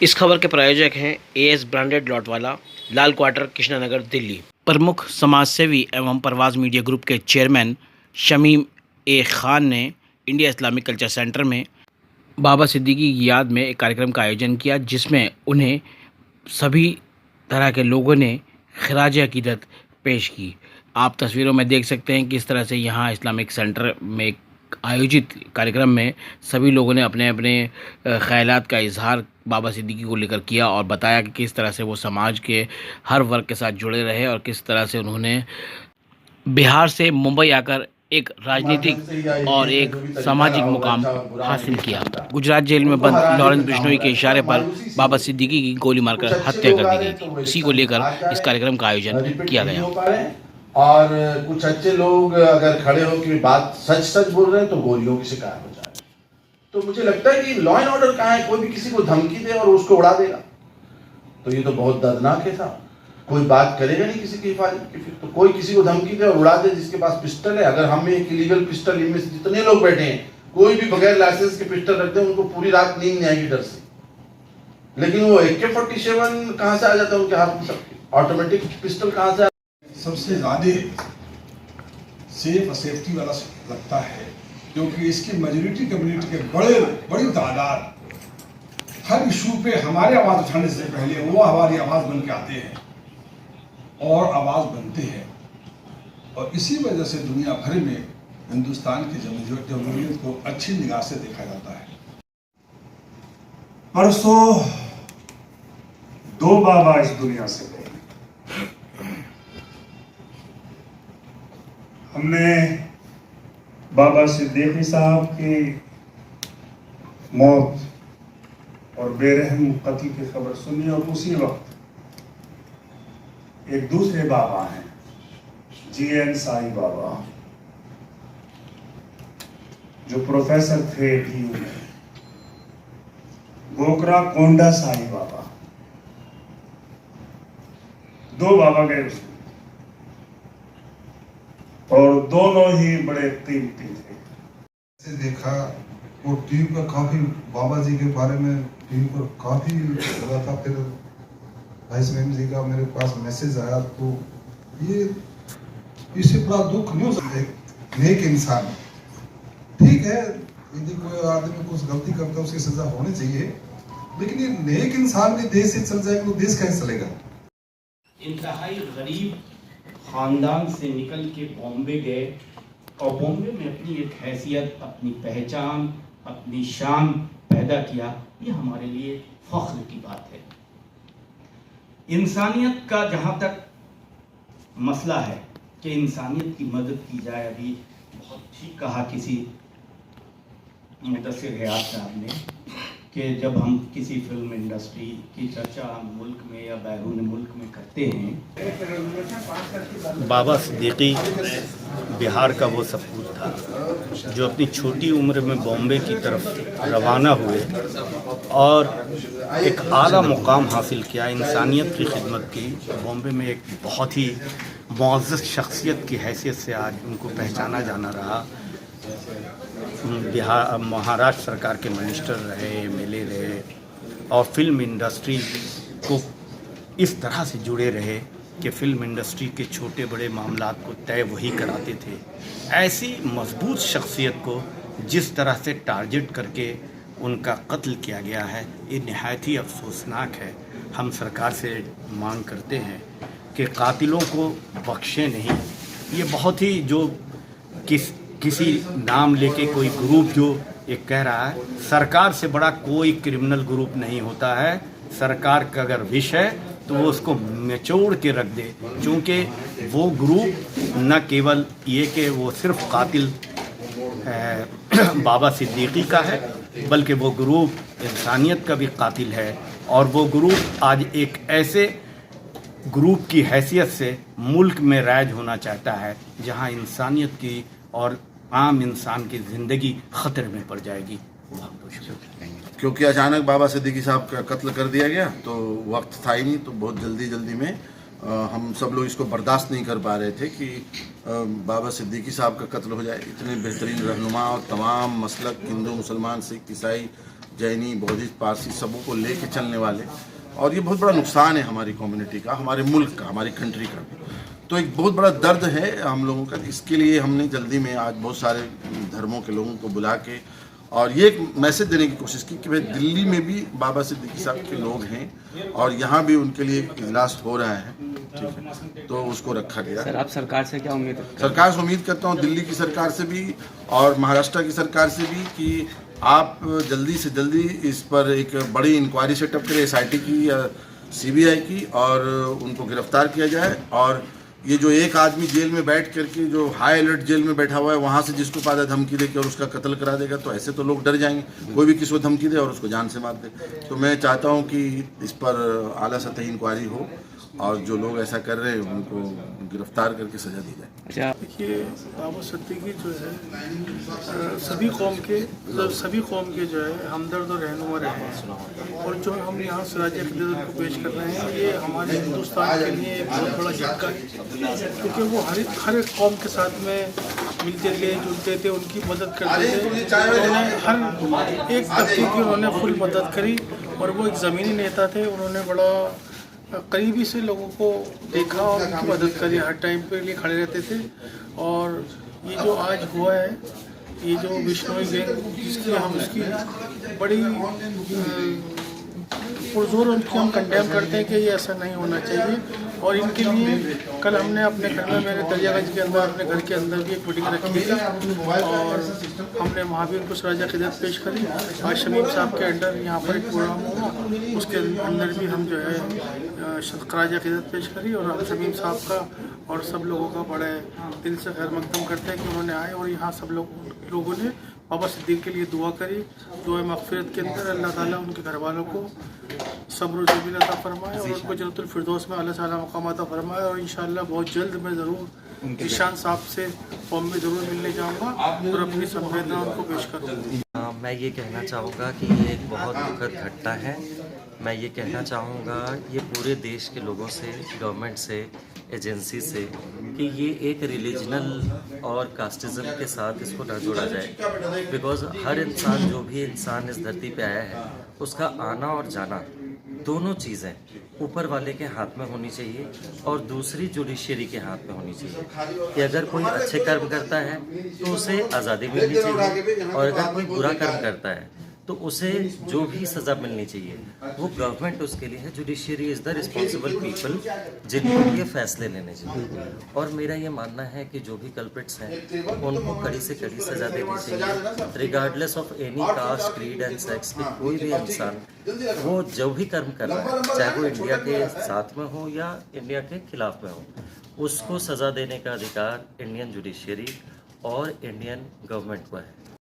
इस खबर के प्रायोजक हैं एएस ब्रांडेड लॉटवाला, लाल क्वार्टर, कृष्णानगर, दिल्ली। प्रमुख समाजसेवी एवं प्रवास मीडिया ग्रुप के चेयरमैन शमीम ए खान ने इंडिया इस्लामिक कल्चर सेंटर में बाबा सिद्दीकी की याद में एक कार्यक्रम का आयोजन किया, जिसमें उन्हें सभी तरह के लोगों ने खिराज अकीदत पेश की। आप तस्वीरों में देख सकते हैं किस तरह से यहाँ इस्लामिक सेंटर में आयोजित कार्यक्रम में सभी लोगों ने अपने अपने ख़यालात का इजहार बाबा सिद्दीकी को लेकर किया और बताया कि किस तरह से वो समाज के हर वर्ग के साथ जुड़े रहे और किस तरह से उन्होंने बिहार से मुंबई आकर एक राजनीतिक और एक सामाजिक मुकाम हासिल किया। गुजरात जेल में बंद लॉरेंस बिश्नोई के इशारे पर बाबा सिद्दीकी की गोली मारकर हत्या कर दी गई थी। इसी को लेकर इस कार्यक्रम का आयोजन किया गया। और कुछ अच्छे लोग अगर खड़े हो कि बात सच सच बोल रहे हैं तो गोलियों की शिकार हो जाए। तो मुझे लगता है कि लॉ एंड ऑर्डर कहाँ है? कोई भी किसी को धमकी दे और उसको उड़ा देगा, तो ये तो बहुत दर्दनाक है साहब। कोई बात करेगा नहीं किसी की हिफाजत की, फिर तो कोई किसी को धमकी दे और उड़ा दे जिसके पास पिस्टल है। अगर हम एक इलीगल पिस्टल, इनमें से जितने लोग बैठे हैं, कोई भी बगैर लाइसेंस के पिस्टल रखते हैं, उनको पूरी रात नींद नहीं आएगी डर से। लेकिन वो AK-47 कहाँ से आ जाता है उनके हाथ में? सब ऑटोमेटिक पिस्टल कहाँ से? सबसे ज़्यादा सेफ्टी वाला लगता है, क्योंकि इसकी मेजॉरिटी कम्युनिटी के बड़ी तादाद हर इशू पे हमारे आवाज़ उठाने से पहले वो हमारी आवाज़ बन के आते हैं और आवाज़ बनते हैं। और इसी वजह से दुनिया भर में हिंदुस्तान की जमहूरियत को अच्छी निगाह से देखा जाता है। परसों 2 बाबा इस दुनिया से गए। हमने बाबा सिद्दीकी साहब की मौत और बेरहम कत्ल की खबर सुनी, और उसी वक्त एक दूसरे बाबा हैं, GN साईं बाबा, जो प्रोफेसर थे DU में, गोकरा कोंडा साईं बाबा, 2 बाबा गए उसमें, और दोनों ही बड़े कीमती थे। देखा वो टीवी पर काफी बाबा जी के बारे में टीवी पर काफी चला था। फिर भाई मैम जी का मेरे पास मैसेज आया, तो ये इससे बड़ा दुख नहीं हो सकता। एक नेक इंसान, ठीक है, यदि कोई आदमी कुछ गलती करता है उसकी सजा होनी चाहिए, लेकिन ये नेक इंसान भी देश से चल जाएगा तो देश कैसे चलेगा? इंतहाई गरीब खानदान से निकल के बॉम्बे गए और बॉम्बे में अपनी एक हैसियत, अपनी पहचान, अपनी शान पैदा किया। ये हमारे लिए फख्र की बात है। इंसानियत का जहाँ तक मसला है कि इंसानियत की मदद की जाए, अभी बहुत ठीक कहा किसी मुदस्सिर हयात साहब ने कि जब हम किसी फिल्म इंडस्ट्री की चर्चा हम मुल्क में या बैरून मुल्क में करते हैं, बाबा सिद्दीकी बिहार का वो सपूत था जो अपनी छोटी उम्र में बॉम्बे की तरफ रवाना हुए और एक आला मुकाम हासिल किया, इंसानियत की खिदमत की। बॉम्बे में एक बहुत ही मुअज़्ज़ज़ शख्सियत की हैसियत से आज उनको पहचाना जाना रहा। बिहार महाराष्ट्र सरकार के मिनिस्टर रहे, MLA रहे और फिल्म इंडस्ट्री को इस तरह से जुड़े रहे कि फ़िल्म इंडस्ट्री के छोटे बड़े मामलात को तय वही कराते थे। ऐसी मजबूत शख्सियत को जिस तरह से टारगेट करके उनका कत्ल किया गया है, ये नहायत ही अफसोसनाक है। हम सरकार से मांग करते हैं कि कातिलों को बख्शे नहीं। ये बहुत ही जो किसी नाम लेके कोई ग्रुप जो ये कह रहा है, सरकार से बड़ा कोई क्रिमिनल ग्रुप नहीं होता है। सरकार का अगर विष है तो वो उसको निचोड़ के रख दे, क्योंकि वो ग्रुप न केवल ये कि वो सिर्फ कातिल बाबा सिद्दीकी का है, बल्कि वो ग्रुप इंसानियत का भी कातिल है। और वो ग्रुप आज एक ऐसे ग्रुप की हैसियत से मुल्क में राज होना चाहता है जहां इंसानियत की और आम इंसान की ज़िंदगी ख़तरे में पड़ जाएगी। क्योंकि अचानक बाबा सिद्दीकी साहब का कत्ल कर दिया गया, तो वक्त था ही नहीं, तो बहुत जल्दी में हम सब लोग इसको बर्दाश्त नहीं कर पा रहे थे कि बाबा सिद्दीकी साहब का कत्ल हो जाए। इतने बेहतरीन रहनुमा और तमाम मसलक, हिंदू, मुसलमान, सिख, ईसाई, जैनी, बौद्धिस्ट, पारसी सबों को लेके चलने वाले, और ये बहुत बड़ा नुकसान है हमारी कम्युनिटी का, हमारे मुल्क का, हमारी कंट्री का भी। तो एक बहुत बड़ा दर्द है हम लोगों का। इसके लिए हमने जल्दी में आज बहुत सारे धर्मों के लोगों को बुला के और ये एक मैसेज देने की कोशिश की कि भाई दिल्ली में भी बाबा सिद्दीकी साहब के लोग हैं और यहाँ भी उनके लिए इजलास हो रहा है, ठीक है, तो उसको रखा गया। सर आप सरकार से क्या उम्मीद है? सरकार से उम्मीद करता हूँ, दिल्ली की सरकार से भी और महाराष्ट्र की सरकार से भी, कि आप जल्दी से जल्दी इस पर एक बड़ी इंक्वायरी सेटअप करें, SIT की या CBI की, और उनको गिरफ्तार किया जाए। और ये जो एक आदमी जेल में बैठ करके जो हाई अलर्ट जेल में बैठा हुआ है, वहाँ से जिसको पादा धमकी दे के और उसका कत्ल करा देगा, तो ऐसे तो लोग डर जाएंगे। कोई भी किसी को धमकी दे और उसको जान से मार दे। तो मैं चाहता हूँ कि इस पर आला सतही इंक्वायरी हो और जो लोग ऐसा कर रहे हैं उनको गिरफ्तार करके सजा दी जाए। अच्छा, देखिए, बाबा सिद्दीकी जो है सभी कौम के जो है हमदर्द और रहनुमा रहे हैं, और जो हम यहाँ सिराज अक़ीदत को पेश कर रहे हैं, ये हमारे हिंदुस्तान के लिए एक बहुत बड़ा झटका है, क्योंकि वो हर एक कौम के साथ में मिलते थे, जुलते थे, उनकी मदद करते थे। उन्होंने हर एक तबके की उन्होंने फुल मदद करी, और वो एक ज़मीनी नेता थे। उन्होंने बड़ा करीबी से लोगों को देखा और उनकी मदद करी, हर टाइम पे लिए खड़े रहते थे। और ये जो आज हुआ है, ये जो बिश्नोई गैंग, जिसकी हम उसकी बड़ी पुरजोर उनकी हम कंडेम करते हैं कि ये ऐसा नहीं होना चाहिए। और इनके लिए कल हमने अपने घर में, मेरे दरियागंज के अंदर, अपने घर के अंदर भी एक मीटिंग रखी थी, और हमने वहाँ भी उनको सिराज अक़ीदत पेश करी। आज शमीम साहब के अंडर यहाँ पर एक प्रोग्राम हुआ, उसके अंदर भी हम जो है सिराज अक़ीदत पेश करी, और हम शमीम साहब का और सब लोगों का बड़े दिल से खैर मकदम करते हैं कि उन्होंने आए और यहाँ सब लोगों ने बाबा सिद्दीक के लिए दुआ करी। दुआ मग़फ़िरत के अंदर अल्लाह ताला उनके घर वालों को सब्र ज़मीन अता फ़रमाए और उनको जन्नतुल फ़िरदौस में अल्लाह ताला मक़ाम अता फ़रमाए। और इंशाअल्लाह बहुत जल्द मैं ज़रूर ज़ीशान साहब से कौम में ज़रूर मिलने जाऊँगा और अपनी संवेदना उनको पेश करूँगा। मैं ये कहना चाहूँगा कि ये एक बहुत दुखद घटना है। मैं ये कहना चाहूँगा ये पूरे देश के लोगों से, गवर्नमेंट से, एजेंसी से, कि ये एक रिलीजनल और कास्टिज़म के साथ इसको न जोड़ा जाए। बिकॉज़ हर इंसान, जो भी इंसान इस धरती पे आया है, उसका आना और जाना दोनों चीज़ें ऊपर वाले के हाथ में होनी चाहिए और दूसरी जुडिशरी के हाथ में होनी चाहिए। कि अगर कोई अच्छे कर्म करता है तो उसे आज़ादी मिलनी चाहिए, और अगर कोई बुरा कर्म करता है तो उसे जो भी सज़ा मिलनी चाहिए वो गवर्नमेंट उसके लिए है। Judiciary is the responsible people, जिनको ये फैसले लेने चाहिए। और मेरा ये मानना है कि जो भी कल्प्रिट्स हैं उनको कड़ी से कड़ी सज़ा देनी चाहिए, regardless of any caste, creed and sex. कि कोई भी इंसान वो जो भी कर्म कर रहा है, चाहे वो इंडिया के साथ में हो या इंडिया के खिलाफ में हो, उसको सज़ा देने का अधिकार इंडियन जुडिशरी और इंडियन गवर्नमेंट को है।